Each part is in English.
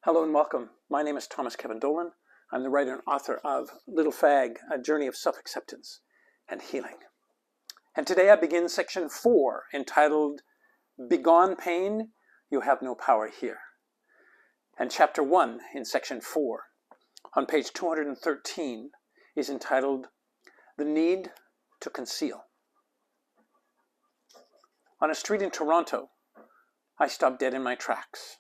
Hello and welcome. My name is Thomas Kevin Dolan. I'm the writer and author of Little Fag, A Journey of Self-Acceptance and Healing. And today I begin section 4, entitled Begone Pain, You Have No Power Here. And chapter 1 in section 4, on page 213, is entitled The Need to Conceal. On a street in Toronto, I stopped dead in my tracks.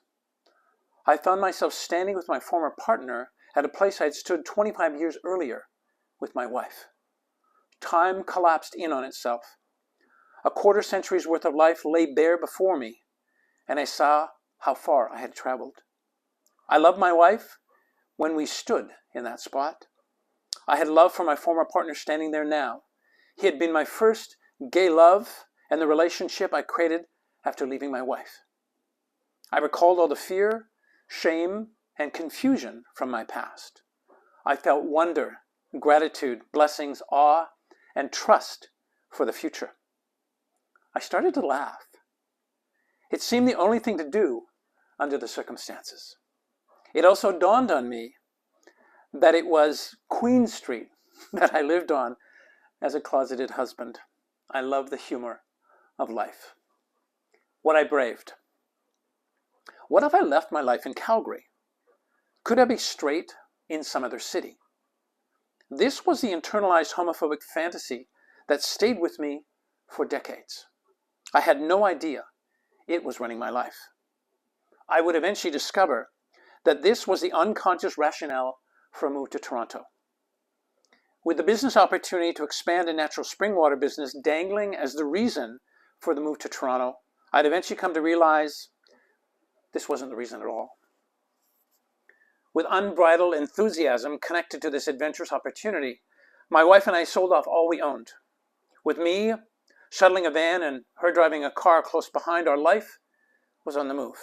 I found myself standing with my former partner at a place I had stood 25 years earlier with my wife. Time collapsed in on itself. A quarter century's worth of life lay bare before me, and I saw how far I had traveled. I loved my wife when we stood in that spot. I had love for my former partner standing there now. He had been my first gay love and the relationship I created after leaving my wife. I recalled all the fear, shame, and confusion from my past. I felt wonder, gratitude, blessings, awe, and trust for the future. I started to laugh. It seemed the only thing to do under the circumstances. It also dawned on me that it was Queen Street that I lived on as a closeted husband. I loved the humor of life. What I braved. What if I left my life in Calgary? Could I be straight in some other city? This was the internalized homophobic fantasy that stayed with me for decades. I had no idea it was running my life. I would eventually discover that this was the unconscious rationale for a move to Toronto. With the business opportunity to expand a natural spring water business dangling as the reason for the move to Toronto, I'd eventually come to realize this wasn't the reason at all. With unbridled enthusiasm connected to this adventurous opportunity, my wife and I sold off all we owned. With me shuttling a van and her driving a car close behind, our life was on the move.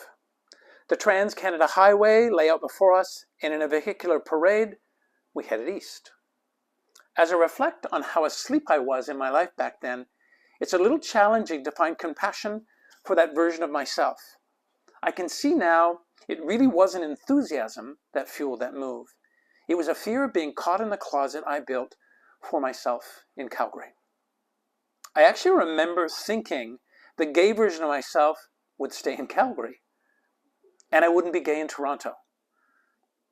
The Trans-Canada Highway lay out before us, and in a vehicular parade, we headed east. As I reflect on how asleep I was in my life back then, it's a little challenging to find compassion for that version of myself. I can see now it really wasn't enthusiasm that fueled that move. It was a fear of being caught in the closet I built for myself in Calgary. I actually remember thinking the gay version of myself would stay in Calgary, and I wouldn't be gay in Toronto.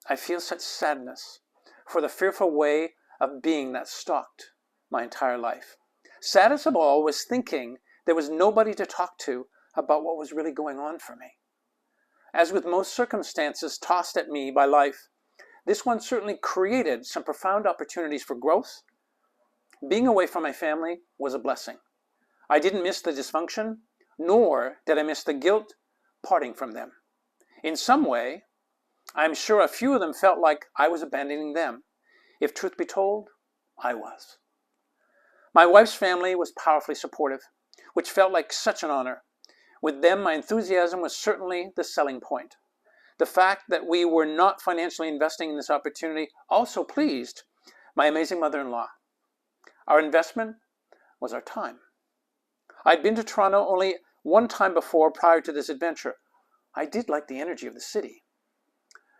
I feel such sadness for the fearful way of being that stalked my entire life. Saddest of all was thinking there was nobody to talk to about what was really going on for me. As with most circumstances tossed at me by life, this one certainly created some profound opportunities for growth. Being away from my family was a blessing. I didn't miss the dysfunction, nor did I miss the guilt parting from them. In some way, I'm sure a few of them felt like I was abandoning them. If truth be told, I was. My wife's family was powerfully supportive, which felt like such an honor. With them, my enthusiasm was certainly the selling point. The fact that we were not financially investing in this opportunity also pleased my amazing mother-in-law. Our investment was our time. I'd been to Toronto only one time before prior to this adventure. I did like the energy of the city.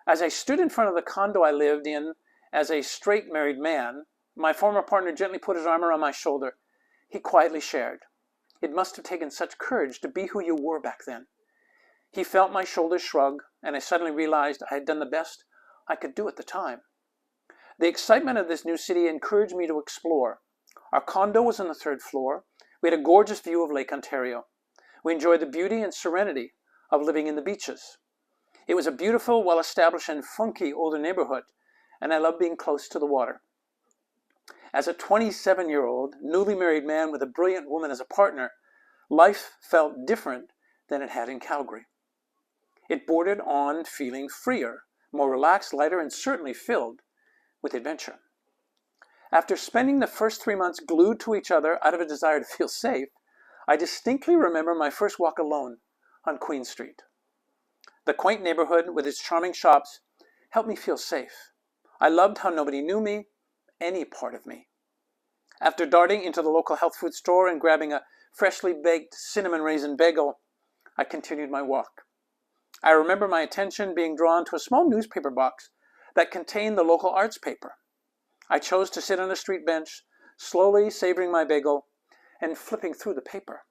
As I stood in front of the condo I lived in as a straight married man, my former partner gently put his arm around my shoulder. He quietly shared, "It must have taken such courage to be who you were back then." He felt my shoulders shrug, and I suddenly realized I had done the best I could do at the time. The excitement of this new city encouraged me to explore. Our condo was on the 3rd floor. We had a gorgeous view of Lake Ontario. We enjoyed the beauty and serenity of living in the beaches. It was a beautiful, well-established, and funky older neighborhood, and I loved being close to the water. As a 27-year-old, newly married man with a brilliant woman as a partner, life felt different than it had in Calgary. It bordered on feeling freer, more relaxed, lighter, and certainly filled with adventure. After spending the first 3 months glued to each other out of a desire to feel safe, I distinctly remember my first walk alone on Queen Street. The quaint neighborhood with its charming shops helped me feel safe. I loved how nobody knew me, any part of me. After darting into the local health food store and grabbing a freshly baked cinnamon raisin bagel, I continued my walk. I remember my attention being drawn to a small newspaper box that contained the local arts paper. I chose to sit on a street bench, slowly savoring my bagel and flipping through the paper.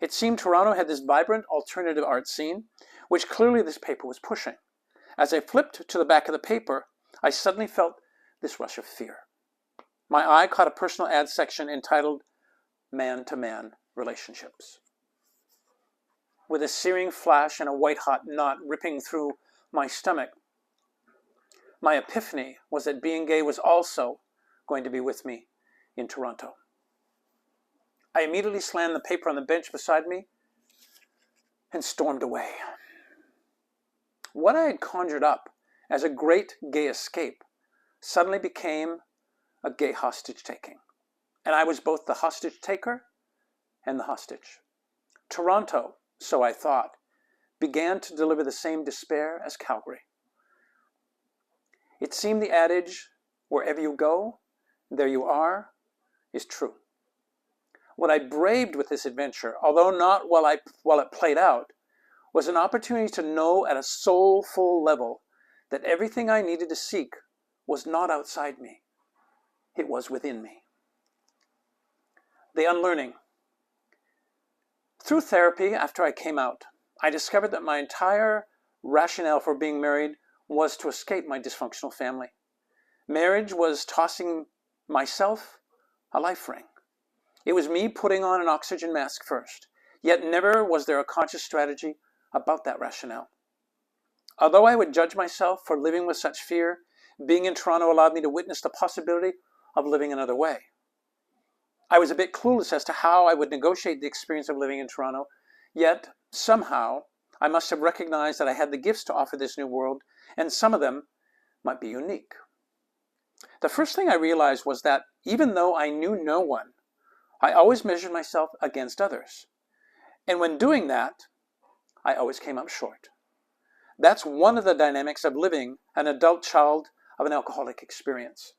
It seemed Toronto had this vibrant alternative art scene, which clearly this paper was pushing. As I flipped to the back of the paper, I suddenly felt this rush of fear. My eye caught a personal ad section entitled Man-to-Man Relationships. With a searing flash and a white-hot knot ripping through my stomach, my epiphany was that being gay was also going to be with me in Toronto. I immediately slammed the paper on the bench beside me and stormed away. What I had conjured up as a great gay escape suddenly became a gay hostage-taking. And I was both the hostage-taker and the hostage. Toronto, so I thought, began to deliver the same despair as Calgary. It seemed the adage, wherever you go, there you are, is true. What I braved with this adventure, although not while it played out, was an opportunity to know at a soulful level that everything I needed to seek was not outside me. It was within me. The unlearning. Through therapy, after I came out, I discovered that my entire rationale for being married was to escape my dysfunctional family. Marriage was tossing myself a life ring. It was me putting on an oxygen mask first, yet never was there a conscious strategy about that rationale. Although I would judge myself for living with such fear, being in Toronto allowed me to witness the possibility of living another way. I was a bit clueless as to how I would negotiate the experience of living in Toronto, yet somehow I must have recognized that I had the gifts to offer this new world, and some of them might be unique. The first thing I realized was that even though I knew no one, I always measured myself against others. And when doing that, I always came up short. That's one of the dynamics of living an adult child of an alcoholic experience.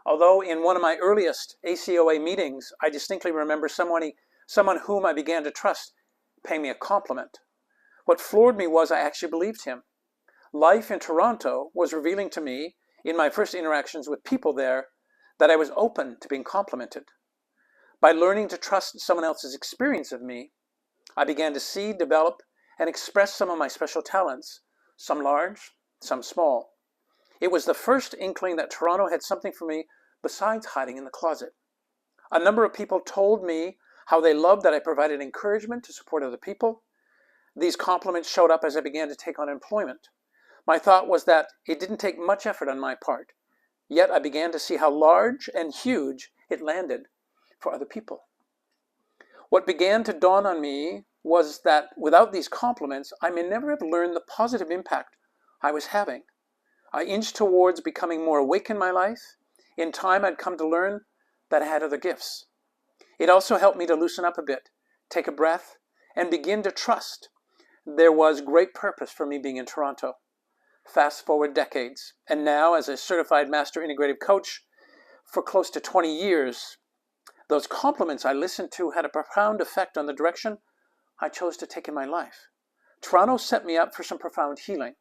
Although in one of my earliest ACOA meetings, I distinctly remember someone whom I began to trust paying me a compliment. What floored me was I actually believed him. Life in Toronto was revealing to me, in my first interactions with people there, that I was open to being complimented. By learning to trust someone else's experience of me, I began to see, develop, and express some of my special talents, some large, some small. It was the first inkling that Toronto had something for me besides hiding in the closet. A number of people told me how they loved that I provided encouragement to support other people. These compliments showed up as I began to take on employment. My thought was that it didn't take much effort on my part, yet I began to see how large and huge it landed for other people. What began to dawn on me was that without these compliments, I may never have learned the positive impact I was having. I inched towards becoming more awake in my life. In time, I'd come to learn that I had other gifts. It also helped me to loosen up a bit, take a breath, and begin to trust there was great purpose for me being in Toronto. Fast forward decades, and now as a certified master integrative coach for close to 20 years, those compliments I listened to had a profound effect on the direction I chose to take in my life. Toronto set me up for some profound healing.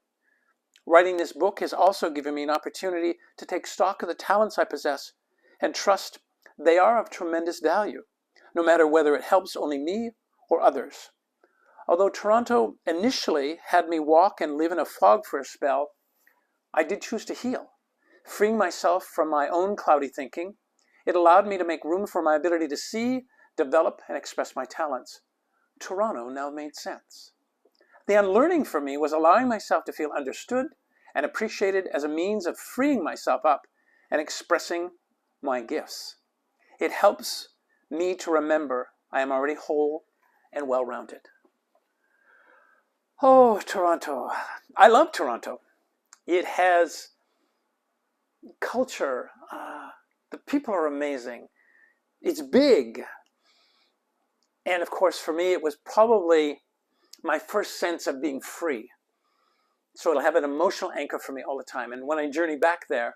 Writing this book has also given me an opportunity to take stock of the talents I possess and trust they are of tremendous value, no matter whether it helps only me or others. Although Toronto initially had me walk and live in a fog for a spell, I did choose to heal. Freeing myself from my own cloudy thinking, it allowed me to make room for my ability to see, develop, and express my talents. Toronto now made sense. The unlearning for me was allowing myself to feel understood and appreciated as a means of freeing myself up and expressing my gifts. It helps me to remember I am already whole and well-rounded. Oh, Toronto. I love Toronto. It has culture. The people are amazing. It's big. And of course, for me, it was probably my first sense of being free. So it'll have an emotional anchor for me all the time. And when I journey back there,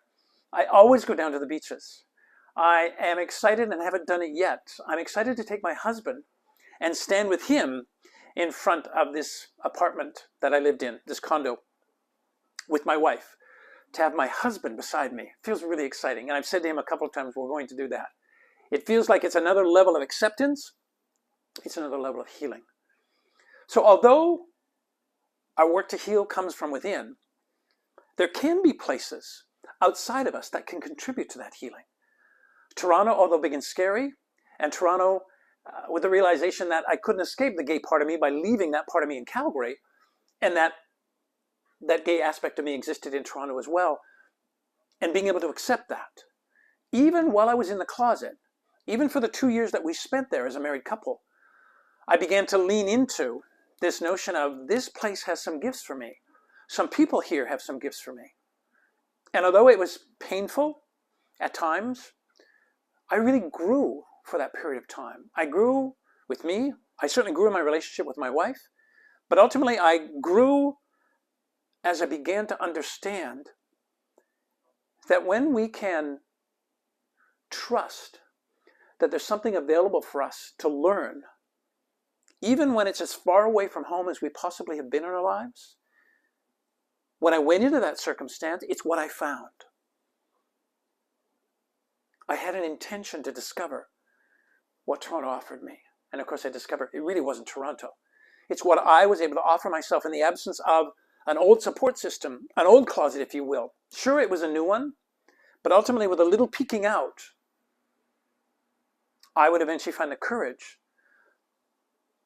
I always go down to the beaches. I am excited and haven't done it yet. I'm excited to take my husband and stand with him in front of this apartment that I lived in, this condo, with my wife. To have my husband beside me feels really exciting. And I've said to him a couple of times, we're going to do that. It feels like it's another level of acceptance. It's another level of healing. So although our work to heal comes from within, there can be places outside of us that can contribute to that healing. Toronto, although big and scary, and Toronto with the realization that I couldn't escape the gay part of me by leaving that part of me in Calgary, and that gay aspect of me existed in Toronto as well, and being able to accept that. Even while I was in the closet, even for the 2 years that we spent there as a married couple, I began to lean into this notion of this place has some gifts for me. Some people here have some gifts for me. And although it was painful at times, I really grew for that period of time. I grew with me. I certainly grew in my relationship with my wife. But ultimately, I grew as I began to understand that when we can trust that there's something available for us to learn, even when it's as far away from home as we possibly have been in our lives, when I went into that circumstance, it's what I found. I had an intention to discover what Toronto offered me. And of course, I discovered it really wasn't Toronto. It's what I was able to offer myself in the absence of an old support system, an old closet, if you will. Sure, it was a new one, but ultimately with a little peeking out, I would eventually find the courage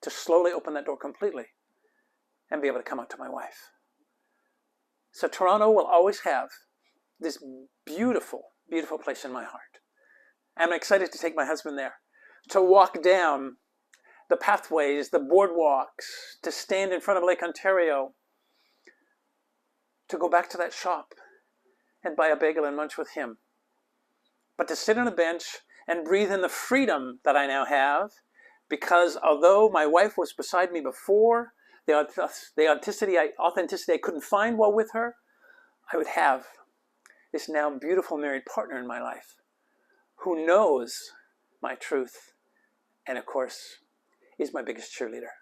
to slowly open that door completely and be able to come out to my wife. So Toronto will always have this beautiful, beautiful place in my heart. I'm excited to take my husband there, to walk down the pathways, the boardwalks, to stand in front of Lake Ontario, to go back to that shop and buy a bagel and munch with him. But to sit on a bench and breathe in the freedom that I now have, because although my wife was beside me before, the authenticity I couldn't find while with her, I would have this now beautiful married partner in my life who knows my truth and, of course, is my biggest cheerleader.